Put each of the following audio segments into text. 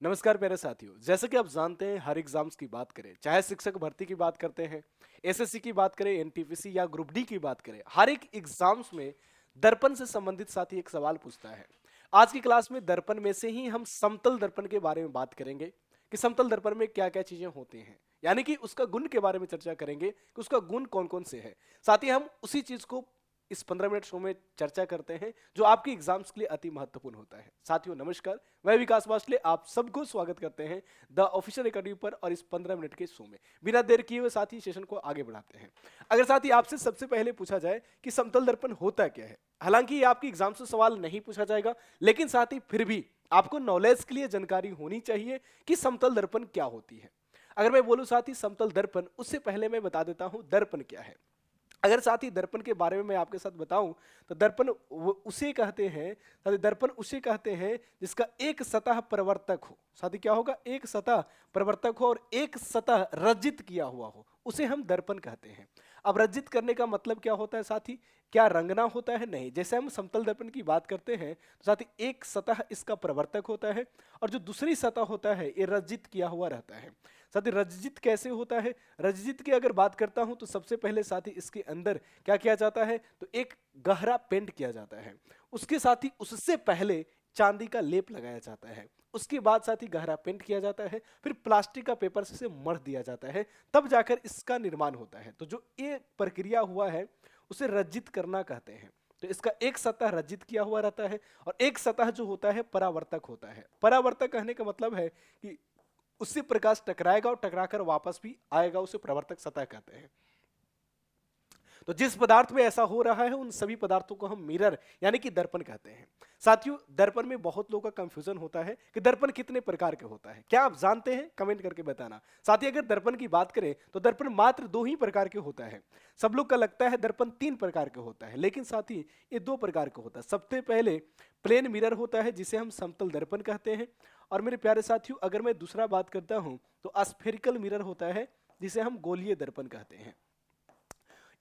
नमस्कार प्यारे साथियों। जैसे कि आप जानते हैं, हर एग्जाम्स की बात करें, चाहे शिक्षक भर्ती की बात करते हैं, एसएससी की बात करें, एनटीपीसी या ग्रुप डी की बात करें, हर एक एग्जाम्स में दर्पण से संबंधित साथी एक सवाल पूछता है। आज की क्लास में दर्पण में से ही हम समतल दर्पण के बारे में बात करेंगे कि समतल दर्पण में क्या क्या चीजें होती हैं, यानी कि उसका गुण के बारे में चर्चा करेंगे कि उसका गुण कौन कौन से है। साथ ही हम उसी चीज को इस 15 मिनट शो में चर्चा करते हैं जो आपके एग्जाम्स के लिए अति महत्वपूर्ण होता है। साथियों नमस्कार, मैं विकास वासले आप सबको स्वागत करते हैं द ऑफिशियल एकेडमी पर और इस 15 मिनट के शो में। बिना देर किए हुए साथी सेशन को आगे बढ़ाते हैं। अगर साथी आपसे सबसे पहले पूछा जाए कि समतल दर्पण होता क्या है, हालांकि ये आपकी एग्जाम से सवाल नहीं पूछा जाएगा, लेकिन साथी फिर भी आपको नॉलेज के लिए जानकारी होनी चाहिए कि समतल दर्पण क्या होती है। अगर मैं बोलूं साथी समतल दर्पण, उससे पहले मैं बता देता हूं दर्पण क्या है। अगर साथी दर्पण के बारे में मैं आपके साथ बताऊं तो दर्पण उसे कहते हैं, साथी दर्पण उसे कहते हैं जिसका एक सतह परिवर्तक हो। साथी क्या होगा? एक सतह परिवर्तक हो और एक सतह रजित किया हुआ हो, उसे हम दर्पण कहते हैं। अब रजित करने का मतलब क्या होता है साथी? क्या रंगना होता है? नहीं। जैसे हम समतल दर्पण की बात करते हैं तो साथी एक सतह इसका प्रवर्तक होता है और जो दूसरी सतह होता है ये रजित किया हुआ रहता है। साथी रजित कैसे होता है? रजित की अगर बात करता हूं तो सबसे पहले साथी इसके अंदर क्या किया जाता है, तो एक गहरा पेंट किया जाता है। उसके साथ ही उससे पहले चांदी का लेप लगाया जाता है। उसके बाद साथी गहरा पेंट किया जाता है, फिर प्लास्टिक का पेपर से मढ़ दिया जाता है, तब जाकर इसका निर्माण होता है। तो जो ये प्रक्रिया हुआ है उसे रजित करना कहते हैं। तो इसका एक सतह रजित किया हुआ रहता है और एक सतह जो होता है परावर्तक होता है। परावर्तक कहने का मतलब है कि उससे प्रकाश टकराएगा और टकराकर वापस भी आएगा, उसे प्रवर्तक सतह कहते हैं। तो जिस पदार्थ में ऐसा हो रहा है उन सभी पदार्थों को हम मिरर यानी कि दर्पण कहते हैं। साथियों दर्पण में बहुत लोगों का कंफ्यूजन होता है कि दर्पण कितने प्रकार के होता है, क्या आप जानते हैं? कमेंट करके बताना। साथियों अगर दर्पण की बात करें तो दर्पण मात्र दो ही प्रकार के होता है। सब लोग का लगता है दर्पण तीन प्रकार के होता है, लेकिन साथी ये दो प्रकार के होता है। सबसे पहले प्लेन मिरर होता है जिसे हम समतल दर्पण कहते हैं। और मेरे प्यारे साथियों अगर मैं दूसरा बात करता हूं तो स्फेरिकल मिरर होता है जिसे हम गोलीय दर्पण कहते हैं।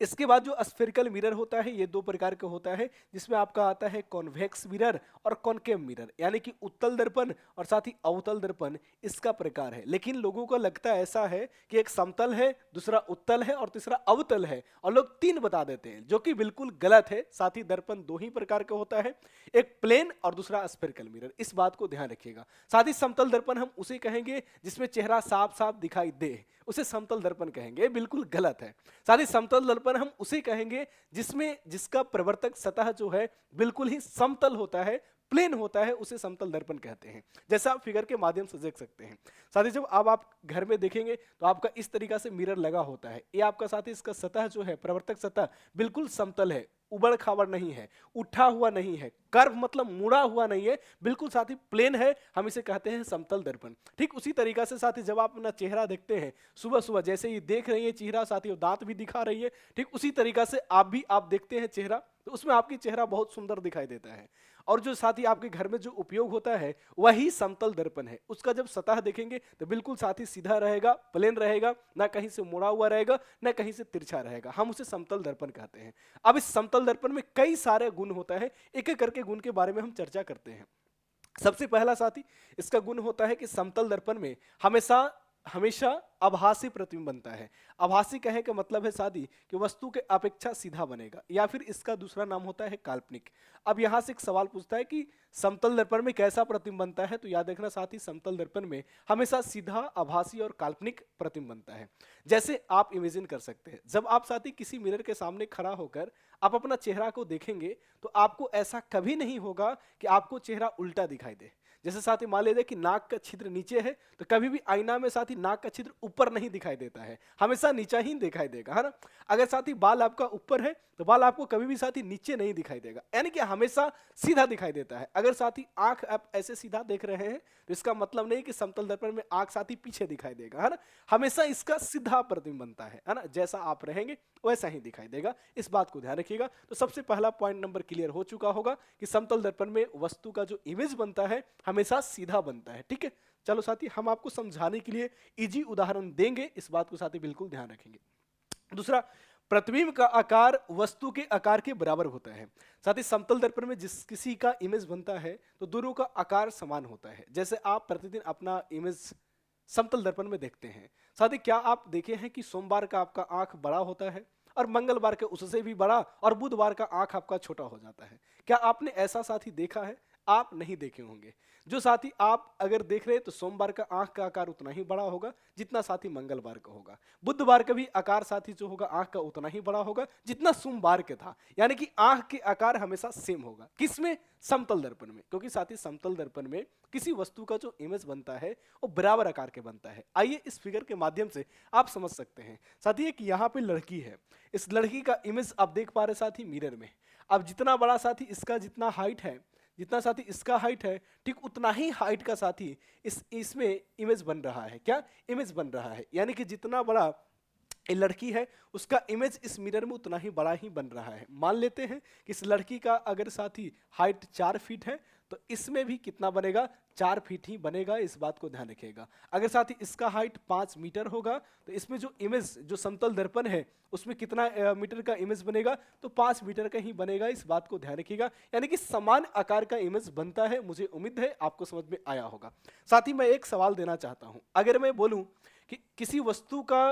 इसके बाद जो स्फेरिकल मिरर होता है ये दो प्रकार का होता है, जिसमें आपका आता है कॉन्वेक्स मिरर और कॉनकेव मिरर, यानी कि उत्तल दर्पण और साथ ही अवतल दर्पण इसका प्रकार है। लेकिन लोगों को लगता ऐसा है कि एक समतल है, दूसरा उत्तल है और तीसरा अवतल है, और लोग तीन बता देते हैं, जो कि बिल्कुल गलत है। साथ ही दर्पण दो ही प्रकार का होता है, एक प्लेन और दूसरा स्फेरिकल मिरर, इस बात को ध्यान रखिएगा। साथ ही समतल दर्पण हम उसे कहेंगे जिसमें चेहरा साफ साफ दिखाई दे, उसे समतल दर्पण कहेंगे, बिल्कुल गलत है। साथ ही समतल दर्पण हम उसे कहेंगे जिसका प्रवर्तक सतह जो है बिल्कुल ही समतल होता है, प्लेन होता है, उसे समतल दर्पण कहते हैं। जैसा आप फिगर के माध्यम से देख सकते हैं। साथ ही जब अब आप घर में देखेंगे तो आपका इस तरीका से मिरर लगा होता है। ये आपका साथ ही इसका सतह जो है, प्रवर्तक सतह बिल्कुल समतल है, उबड़ खाबड़ नहीं है, उठा हुआ नहीं है, कर्व मतलब मुड़ा हुआ नहीं है, बिल्कुल साथी प्लेन है, हम इसे कहते हैं समतल दर्पण। ठीक उसी तरीका से साथी जब आप अपना चेहरा देखते हैं सुबह सुबह, जैसे ही देख रही है चेहरा साथी, दांत भी दिखा रही है, ठीक उसी तरीका से आप देखते हैं चेहरा, तो उसमें आपकी चेहरा बहुत सुंदर दिखाई देता है। और जो साथी आपके घर में जो उपयोग होता है वही समतल दर्पण है। उसका जब सतह देखेंगे तो बिल्कुल साथी सीधा रहेगा, प्लेन रहेगा, ना कहीं से मुड़ा हुआ रहेगा, ना कहीं से तिरछा रहेगा, हम उसे समतल दर्पण कहते हैं। अब इस समतल दर्पण में कई सारे गुण होता है, एक एक करके गुण के बारे में हम चर्चा करते हैं। सबसे पहला साथी इसका गुण होता है कि समतल दर्पण में हमेशा हमेशा आभासी प्रतिबिंब बनता है। आभासी कहे का मतलब है साथी कि वस्तु के अपेक्षा सीधा बनेगा, या फिर इसका दूसरा नाम होता है काल्पनिक। अब यहां से एक सवाल पूछता है कि समतल दर्पण में कैसा प्रतिबिंब बनता है, तो याद रखना साथी समतल दर्पण में हमेशा सीधा, आभासी और काल्पनिक प्रतिबिंब बनता है। जैसे आप इमेजिन कर सकते हैं, जब आप साथी किसी मिरर के सामने खड़ा होकर आप अपना चेहरा को देखेंगे तो आपको ऐसा कभी नहीं होगा कि आपको चेहरा उल्टा दिखाई दे। जैसे साथी मान लीजिए कि नाक का छिद्र नीचे है तो कभी भी आईना में साथी नाक का छिद्र ऊपर नहीं दिखाई देता है, हमेशा नीचा ही दिखाई देगा, है ना। अगर साथी बाल आपका ऊपर है तो बाल आपको कभी भी साथी नीचे नहीं दिखाई देगा, यानी कि हमेशा सीधा दिखाई देता है। अगर साथी आंख आप ऐसे सीधा देख रहे हैं तो इसका मतलब नहीं कि समतल दर्पण में आंख साथी पीछे दिखाई देगा, है ना। हमेशा इसका सीधा प्रतिबिंब बनता है ना। जैसा आप रहेंगे वैसा ही दिखाई देगा, इस बात को ध्यान रखिएगा। तो सबसे पहला पॉइंट नंबर क्लियर हो चुका होगा कि समतल दर्पण में वस्तु का जो इमेज बनता है हमेशा सीधा बनता है। ठीक है, चलो साथी हम आपको समझाने के लिए इजी उदाहरण देंगे, इस बात को साथी बिल्कुल ध्यान रखेंगे। दूसरा, प्रतिबिंब का आकार वस्तु के आकार के बराबर होता है। साथ ही समतल दर्पण में जिस किसी का इमेज बनता है तो दोनों का आकार समान होता है। जैसे आप प्रतिदिन अपना इमेज समतल दर्पण में देखते हैं। साथ ही क्या आप देखे हैं कि सोमवार का आपका आंख बड़ा होता है और मंगलवार का उससे भी बड़ा और बुधवार का आंख आपका छोटा हो जाता है? क्या आपने ऐसा साथी देखा है? आप नहीं देखे होंगे। जो साथी आप अगर देख रहे हैं तो सोमवार का आंख का आकार उतना ही बड़ा होगा जितना साथी मंगलवार का होगा। बुधवार का भी आकार साथी जो होगा आंख का उतना ही बड़ा होगा जितना सोमवार के था। यानी कि आंख के आकार हमेशा सेम होगा। किसमें? समतल दर्पण में। क्योंकि साथी समतल दर्पण में किसी वस्तु का जो इमेज बनता है वो बराबर आकार के बनता है। आइए इस फिगर के माध्यम से आप समझ सकते हैं। साथी एक यहाँ पे लड़की है, इस लड़की का इमेज आप देख पा रहे साथी मिरर में। अब जितना बड़ा साथी इसका जितना हाइट है, जितना साथी इसका हाइट है, ठीक उतना ही हाइट का साथी इसमें इमेज बन रहा है। क्या इमेज बन रहा है? यानी कि जितना बड़ा ये लड़की है उसका इमेज इस मिरर में उतना ही बड़ा ही बन रहा है। मान लेते हैं कि इस लड़की का अगर साथी हाइट 4 फीट है तो इसमें भी कितना बनेगा? 4 फीट ही बनेगा। इस बात को ध्यान रखिएगा। अगर साथी इसका हाइट 5 मीटर होगा तो इसमें जो इमेज जो समतल दर्पण है उसमें कितना मीटर का इमेज बनेगा? तो 5 मीटर का ही बनेगा। इस बात को ध्यान रखिएगा। यानी कि समान आकार का इमेज बनता है। मुझे उम्मीद है आपको समझ में आया होगा। साथ ही मैं एक सवाल देना चाहता हूं। अगर मैं बोलूं कि किसी वस्तु का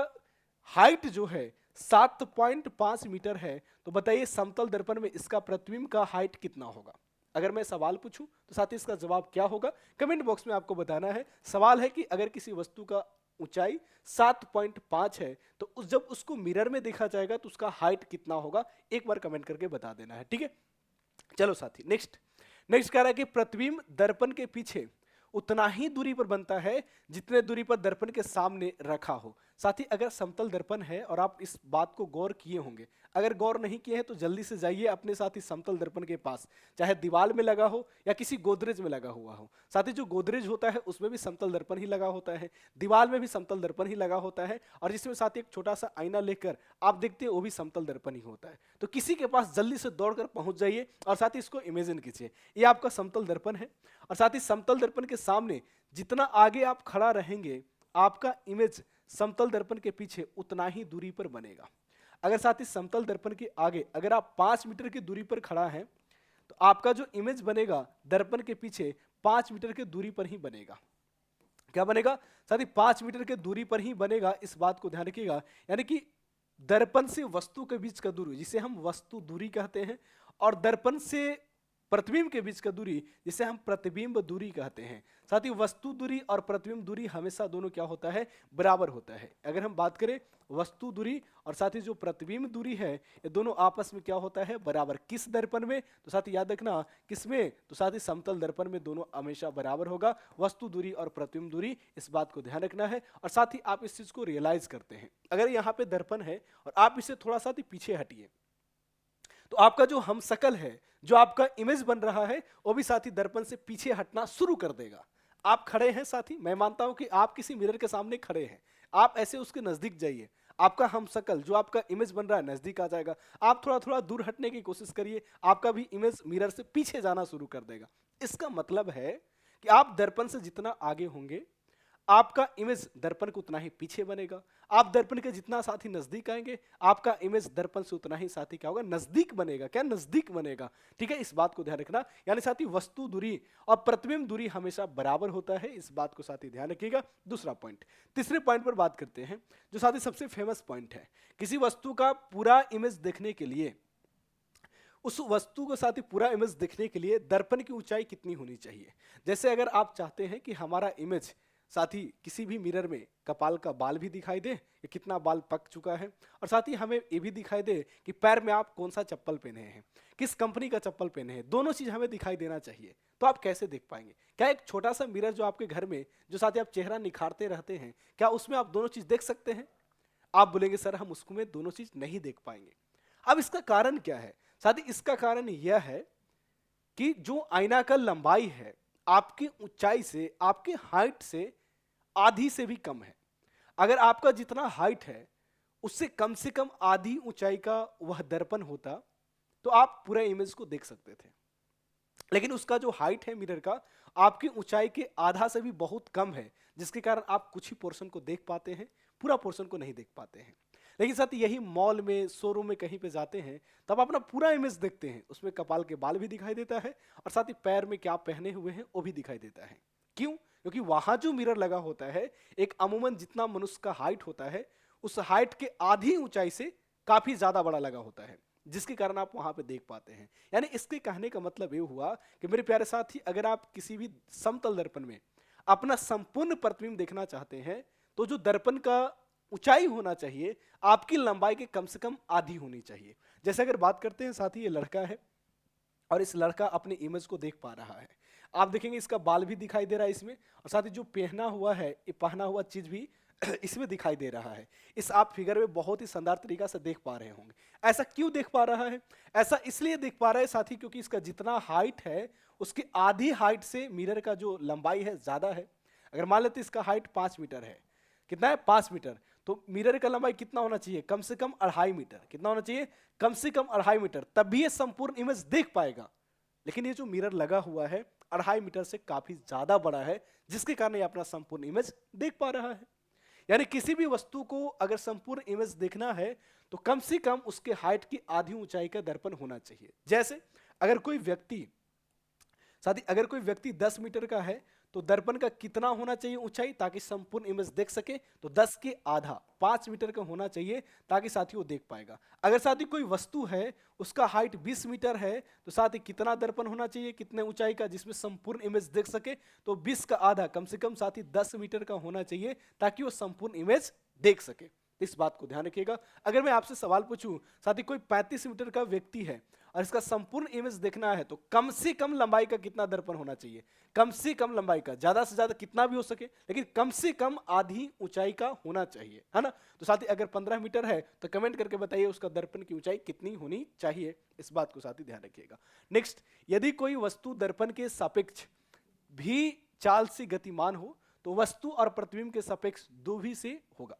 हाइट जो है 7.5 मीटर है तो बताइए समतल दर्पण में इसका प्रतिबिंब का हाइट कितना होगा? अगर मैं सवाल पूछूं तो साथ ही इसका जवाब क्या होगा कमेंट बॉक्स में आपको बताना है। सवाल है कि अगर किसी वस्तु का ऊंचाई 7.5 है तो जब उसको मिरर में देखा जाएगा तो उसका हाइट कितना होगा? एक बार कमेंट करके बता देना है। ठीक है, चलो साथी नेक्स्ट कह रहा है कि प्रतिबिंब दर्पण के पीछे उतना ही दूरी पर बनता है जितने दूरी पर दर्पण के सामने रखा हो। साथी अगर समतल दर्पण है और आप इस बात को गौर किए होंगे, अगर गौर नहीं किए हैं तो जल्दी से जाइए अपने साथी समतल दर्पण के पास, चाहे दीवार में लगा हो या किसी गोदरेज में लगा हुआ हो। साथी जो गोदरेज होता है उसमें भी समतल दर्पण ही लगा होता है, दीवार में भी समतल दर्पण ही लगा होता है और जिसमें साथी एक छोटा सा आईना लेकर आप देखते हैं वो भी समतल दर्पण ही होता है। तो किसी के पास जल्दी से दौड़कर पहुंच जाइए और साथ ही इसको इमेजिन कीजिए ये आपका समतल दर्पण है और साथ ही समतल दर्पण के सामने जितना आगे आप खड़ा रहेंगे आपका इमेज समतल दर्पण के पीछे उतना ही दूरी पर बनेगा। अगर साथ ही समतल दर्पण के आगे अगर आप 5 मीटर की दूरी पर खड़ा हैं तो आपका जो इमेज बनेगा दर्पण के पीछे 5 मीटर की दूरी पर ही बनेगा। क्या बनेगा साथ ही? 5 मीटर की दूरी पर ही बनेगा। इस बात को ध्यान रखिएगा। यानी कि दर्पण से वस्तु के बीच का दूरी जिसे हम वस्तु दूरी कहते हैं और दर्पण से प्रतिबिंब के बीच का दूरी जिसे हम प्रतिबिंब दूरी कहते हैं। साथ ही वस्तु दूरी और प्रतिबिंब दूरी हमेशा दोनों क्या होता है? बराबर होता है। अगर हम बात करें वस्तु दूरी और साथ ही जो प्रतिबिंब दूरी है ये दोनों आपस में क्या होता है? बराबर। किस दर्पण में? तो साथ ही याद रखना किसमें? तो साथ ही समतल दर्पण में दोनों हमेशा बराबर होगा। वस्तु दूरी और प्रतिबिंब दूरी, इस बात को ध्यान रखना है और साथ ही आप इस चीज को रियलाइज करते हैं। अगर यहाँ पे दर्पण है और आप इसे थोड़ा सा पीछे हटिए तो आपका जो हम शकल है, जो आपका इमेज बन रहा है वो भी साथी दर्पण से पीछे हटना शुरू कर देगा। आप खड़े हैं साथी, मैं मानता हूं कि आप किसी मिरर के सामने खड़े हैं, आप ऐसे उसके नजदीक जाइए, आपका हम शकल जो आपका इमेज बन रहा है नजदीक आ जाएगा। आप थोड़ा थोड़ा दूर हटने की कोशिश करिए, आपका भी इमेज मिरर से पीछे जाना शुरू कर देगा। इसका मतलब है कि आप दर्पण से जितना आगे होंगे आपका इमेज दर्पण को उतना ही पीछे बनेगा। आप दर्पण के जितना साथी नजदीक आएंगे आपका इमेज दर्पण से उतना ही साथी क्या होगा? नजदीक बनेगा। क्या? नजदीक बनेगा। ठीक है, इस बात को ध्यान रखना। यानी साथी वस्तु दूरी और प्रतिबिंब दूरी हमेशा बराबर होता है। इस बात को साथी ध्यान रखिएगा। दूसरा पॉइंट, तीसरे पॉइंट पर बात करते हैं जो साथी सबसे फेमस पॉइंट है। किसी वस्तु का पूरा इमेज देखने के लिए, उस वस्तु को साथी पूरा इमेज देखने के लिए दर्पण की ऊंचाई कितनी होनी चाहिए? जैसे अगर आप चाहते हैं कि हमारा इमेज साथ ही किसी भी मिरर में कपाल का बाल भी दिखाई दे कि कितना बाल पक चुका है और साथ ही हमें ये भी दिखाई दे कि पैर में आप कौन सा चप्पल पहने हैं, किस कंपनी का चप्पल पहने हैं, दोनों चीज हमें दिखाई देना चाहिए। तो आप कैसे देख पाएंगे? क्या एक छोटा सा मिरर जो आपके घर में जो साथ ही आप चेहरा निखारते रहते हैं, क्या उसमें आप दोनों चीज देख सकते हैं? आप बोलेंगे सर हम उसको में दोनों चीज नहीं देख पाएंगे। अब इसका कारण क्या है? साथ ही इसका कारण यह है कि जो आईना का लंबाई है आपकी ऊंचाई से, आपके हाइट से आधी से भी कम है। अगर आपका जितना हाइट है उससे कम आधी ऊंचाई का वह दर्पण होता तो आप पूरा इमेज को देख सकते थे, लेकिन उसका जो हाइट है मिरर का आपकी ऊंचाई के आधा से भी बहुत कम है, जिसके कारण आप कुछ ही पोर्शन को देख पाते हैं, पूरा पोर्शन को नहीं देख पाते हैं। लेकिन साथ ही यही मॉल में, शोरूम में कहीं पे जाते हैं तब अपना पूरा इमेज देखते हैं, उसमें कपाल के बाल भी दिखाई देता है और साथ ही पैर में क्या पहने हुए हैं वो भी दिखाई देता है। क्यों? क्योंकि वहां जो मिरर लगा होता है एक अमूमन जितना मनुष्य का हाइट होता है उस हाइट के आधी ऊंचाई से काफी ज्यादा बड़ा लगा होता है, जिसके कारण आप वहां पे देख पाते हैं। यानी इसके कहने का मतलब ये हुआ कि मेरे प्यारे साथी, अगर आप किसी भी समतल दर्पण में अपना संपूर्ण प्रतिबिंब देखना चाहते हैं तो जो दर्पण का ऊंचाई होना चाहिए आपकी लंबाई के कम से कम आधी होनी चाहिए। जैसे अगर बात करते हैं साथी, ये लड़का है और इस लड़का अपने इमेज को देख पा रहा है। आप देखेंगे इसका बाल भी दिखाई दे रहा है इसमें, और साथ ही जो पहना हुआ है, ये पहना हुआ चीज भी इसमें दिखाई दे रहा है। इस आप फिगर में बहुत ही शानदार तरीका से देख पा रहे होंगे। ऐसा क्यों देख पा रहा है? ऐसा इसलिए देख पा रहा है साथी क्योंकि इसका जितना हाइट है उसकी आधी हाइट से मिरर का जो लंबाई है ज्यादा है। अगर मान लेते इसका हाइट 5 मीटर है, कितना है 5 मीटर, तो मिरर का लंबाई कितना होना चाहिए? कम से कम 2.5 मीटर। कितना होना चाहिए? कम से कम 2.5 मीटर, तभी ये संपूर्ण इमेज देख पाएगा। लेकिन ये जो मिरर लगा हुआ है 2.5 मीटर से काफी ज्यादा बड़ा है, जिसके कारण ये अपना संपूर्ण इमेज देख पा रहा है। यानी किसी भी वस्तु को अगर संपूर्ण इमेज देखना है तो कम से कम उसके हाइट की आधी ऊंचाई का दर्पण होना चाहिए। जैसे अगर कोई व्यक्ति साथी अगर कोई व्यक्ति 10 मीटर का है तो दर्पण का कितना होना चाहिए ऊंचाई ताकि संपूर्ण इमेज देख सके? तो 10 के आधा 5 मीटर का होना चाहिए ताकि साथी वो देख पाएगा। अगर साथी कोई वस्तु है उसका हाइट 20 मीटर है तो साथी कितना दर्पण होना चाहिए, कितने ऊंचाई का, जिसमें संपूर्ण इमेज देख सके? तो 20 का आधा कम से कम साथी 10 मीटर का होना चाहिए ताकि वो संपूर्ण इमेज देख सके। इस बात को ध्यान रखिएगा। अगर मैं आपसे सवाल पूछूं साथी कोई 35 मीटर का व्यक्ति है और इसका संपूर्ण इमेज देखना है तो कम से कम लंबाई का कितना दर्पण होना चाहिए? कम से कम लंबाई का, ज्यादा से ज्यादा कितना भी हो सके लेकिन कम से कम आधी ऊंचाई का होना चाहिए, है ना? तो साथी अगर 15 मीटर है तो कमेंट करके बताइए उसका दर्पण की ऊंचाई कितनी होनी चाहिए। इस बात को साथी ध्यान रखिएगा। नेक्स्ट, यदि कोई वस्तु दर्पण के सापेक्ष भी चाल से गतिमान हो तो वस्तु और प्रतिबिंब के सापेक्ष दो भी से होगा।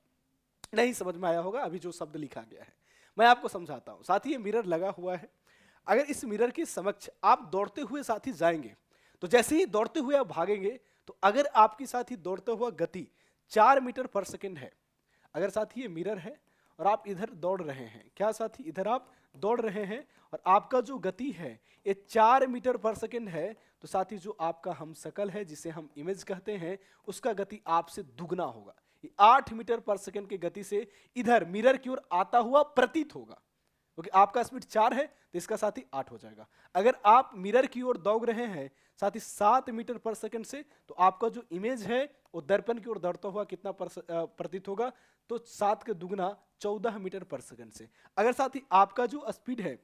नहीं समझ में आया होगा अभी जो शब्द लिखा गया है, मैं आपको समझाता हूं। साथी ये मिरर लगा हुआ है, अगर इस मिरर के समक्ष आप दौड़ते हुए साथी जाएंगे तो जैसे ही दौड़ते हुए आप भागेंगे तो अगर आपकी साथी दौड़ते हुआ गति 4 मीटर पर सेकंड है, अगर साथी ये मिरर है और आप इधर दौड़ रहे हैं, क्या साथी इधर आप दौड़ रहे हैं और आपका जो गति है ये 4 मीटर पर सेकंड है, तो साथी जो आपका हमशक्ल है जिसे हम इमेज कहते हैं उसका गति आपसे दुगना होगा। 8 मीटर पर सेकंड की गति से इधर मिरर की ओर आता हुआ प्रतीत होगा, क्योंकि आपका स्पीड 4 है तो इसका साथी 8 हो जाएगा। अगर आप मिरर की ओर दौड़ रहे हैं साथी 7 मीटर पर सेकंड से, तो आपका जो इमेज है वो दर्पण की ओर दौड़ता हुआ कितना प्रतीत होगा? तो 7 के दुगना 14 मीटर पर सेकंड से। अगर साथी आपका जो स्पीड है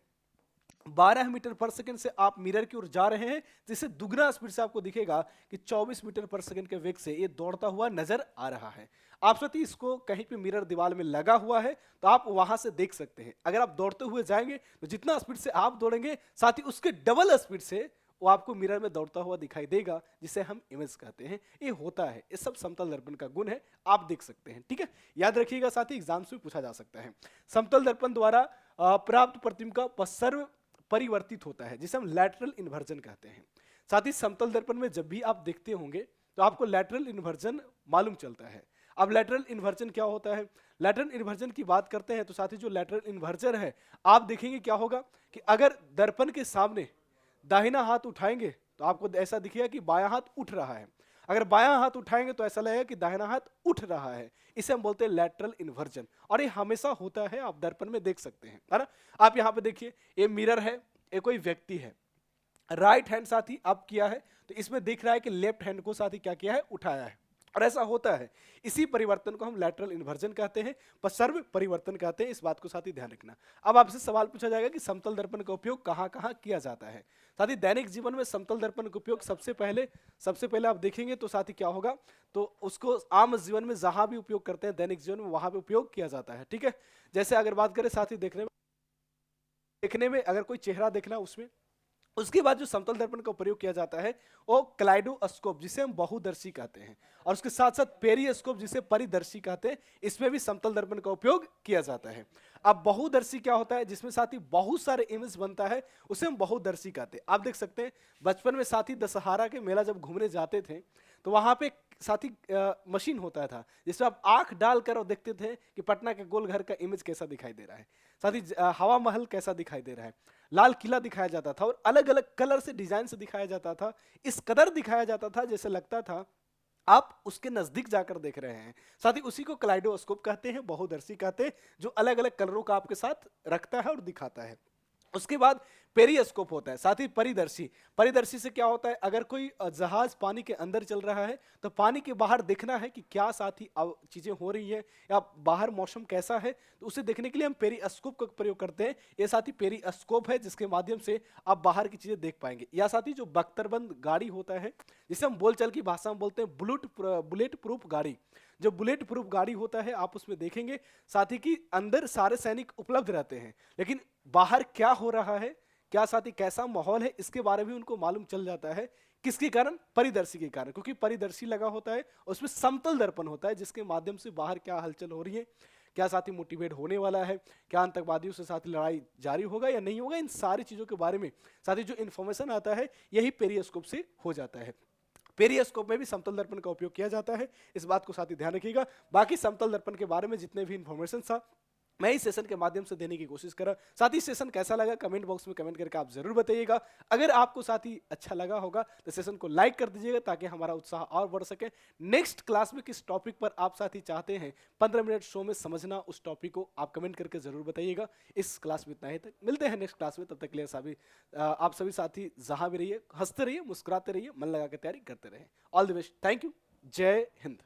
12 मीटर पर सेकंड से आप मिरर की ओर जा रहे हैं, जिससे दुगना स्पीड से आपको दिखेगा कि 24 मीटर पर सेकंड के वेग से ये दौड़ता हुआ नजर आ रहा है। आप साथी इसको कहीं पे मिरर दीवार में लगा हुआ है तो आप वहां से देख सकते हैं। अगर आप दौड़ते हुए जाएंगे तो जितना स्पीड से आप दौड़ेंगे साथ ही उसके डबल स्पीड से वो आपको मिरर में दौड़ता हुआ दिखाई देगा, जिसे हम इमेज कहते हैं। ये होता है, ये सब समतल दर्पण का गुण है, आप देख सकते हैं। ठीक है, याद रखिएगा साथी, एग्जाम्स में पूछा जा सकता है। समतल दर्पण द्वारा प्राप्त प्रतिबिंब का सर्व परिवर्तित होता है, जिसे हम लैटरल इन्वर्जन कहते हैं। साथ ही समतल दर्पण में जब भी आप देखते होंगे तो आपको लैटरल इन्वर्जन मालूम चलता है। अब लैटरल इन्वर्जन क्या होता है? लैटरल इन्वर्जन की बात करते हैं तो साथी जो लैटरल इन्वर्जन है, आप देखेंगे क्या होगा कि अगर दर्पण के सामने दाहिना हाथ उठाएंगे तो आपको ऐसा दिखेगा कि बायां हाथ उठ रहा है, अगर बायां हाथ उठाएंगे तो ऐसा लगेगा कि दाहिना हाथ उठ रहा है। इसे हम बोलते हैं लैटरल इन्वर्जन, और ये हमेशा होता है, आप दर्पण में देख सकते हैं, है ना? आप यहाँ पे देखिए, ये मिरर है, ये कोई व्यक्ति है, राइट हैंड साथी अप किया है तो इसमें दिख रहा है कि लेफ्ट हैंड को साथी क्या किया है? उठाया है, और ऐसा होता है। इसी परिवर्तन को हम लैटरल इन्वर्जन कहते हैं, सर्व परिवर्तन कहते हैं। इस बात को साथी ध्यान रखना। अब आपसे सवाल पूछा जाएगा कि समतल दर्पण का उपयोग कहां कहां किया जाता है। साथी दैनिक जीवन में समतल दर्पण का उपयोग सबसे पहले आप देखेंगे तो साथी क्या होगा, तो उसको आम जीवन में जहां भी उपयोग करते हैं दैनिक जीवन में वहां पे उपयोग किया जाता है। ठीक है, जैसे अगर बात करें साथी देखने में अगर कोई चेहरा देखना उसमें, उसके बाद जो समतल दर्पण का प्रयोग किया जाता है वो क्लाइडोस्कोप जिसे हम बहुदर्शी कहते हैं, और उसके साथ साथ पेरिस्कोप जिसे परिदर्शी कहते हैं, इसमें भी समतल दर्पण का उपयोग किया जाता है। अब बहुदर्शी क्या होता है? जिसमें साथी बहुत सारे इमेज बनता है, उसे हम बहुदर्शी कहते हैं। आप देख सकते हैं बचपन में साथी दशहरा के मेला जब घूमने जाते थे तो वहां पे साथी मशीन होता था जिसमें आप आंख डालकर और देखते थे कि पटना के गोल घर का इमेज कैसा दिखाई दे रहा है, साथ ही हवा महल कैसा दिखाई दे रहा है, लाल किला दिखाया जाता था और अलग अलग कलर से डिजाइन से दिखाया जाता था। इस कदर दिखाया जाता था जैसे लगता था आप उसके नजदीक जाकर देख रहे हैं। साथ ही उसी को कलाइडोस्कोप कहते हैं, बहुदर्शी कहते हैं, जो अलग अलग कलरों का आपके साथ रखता है और दिखाता है। उसके बाद पेरिस्कोप होता है, साथ ही परिदर्शी। परिदर्शी से क्या होता है, अगर कोई जहाज पानी के अंदर चल रहा है तो पानी के बाहर देखना है कि क्या साथ ही चीजें हो रही है या बाहर मौसम कैसा है, तो उसे देखने के लिए हम पेरिस्कोप का प्रयोग करते हैं। ये साथ ही पेरिस्कोप है जिसके माध्यम से आप बाहर की चीजें देख पाएंगे। या साथ ही जो बख्तरबंद गाड़ी होता है, जिसे हम बोलचाल की भाषा में बोलते हैं बुलेट प्रूफ गाड़ी। जो बुलेट प्रूफ गाड़ी होता है आप उसमें देखेंगे साथ ही कि अंदर सारे सैनिक उपलब्ध रहते हैं, लेकिन बाहर क्या हो रहा है, क्या साथ ही कैसा माहौल है, इसके बारे में उनको मालूम चल जाता है। किसके कारण? परिदर्शी के कारण, क्योंकि परिदर्शी लगा होता है उसमें समतल दर्पण होता है जिसके माध्यम से बाहर क्या हलचल हो रही है, क्या साथी मोटिवेट होने वाला है, क्या आतंकवादियों से साथ लड़ाई जारी होगा या नहीं होगा, इन सारी चीजों के बारे में साथी जो इन्फॉर्मेशन आता है यही पेरिस्कोप से हो जाता है। पेरिस्कोप में भी समतल दर्पण का उपयोग किया जाता है, इस बात को साथ ही ध्यान रखिएगा। बाकी समतल दर्पण के बारे में जितने भी इंफॉर्मेशन था मैं इस सेशन के माध्यम से देने की कोशिश कर रहा। साथ ही सेशन कैसा लगा कमेंट बॉक्स में कमेंट करके आप जरूर बताइएगा। अगर आपको साथ ही अच्छा लगा होगा तो सेशन को लाइक कर दीजिएगा ताकि हमारा उत्साह और बढ़ सके। नेक्स्ट क्लास में किस टॉपिक पर आप साथ ही चाहते हैं 15 मिनट शो में समझना, उस टॉपिक को आप कमेंट करके जरूर बताइएगा। इस क्लास में इतना ही तक, मिलते हैं नेक्स्ट क्लास में, तब तक के लिए सभी आप सभी साथी जहां भी रहिए हंसते रहिए, मुस्कुराते रहिए, मन लगा के तैयारी करते रहिए। All the best, thank you, जय हिंद।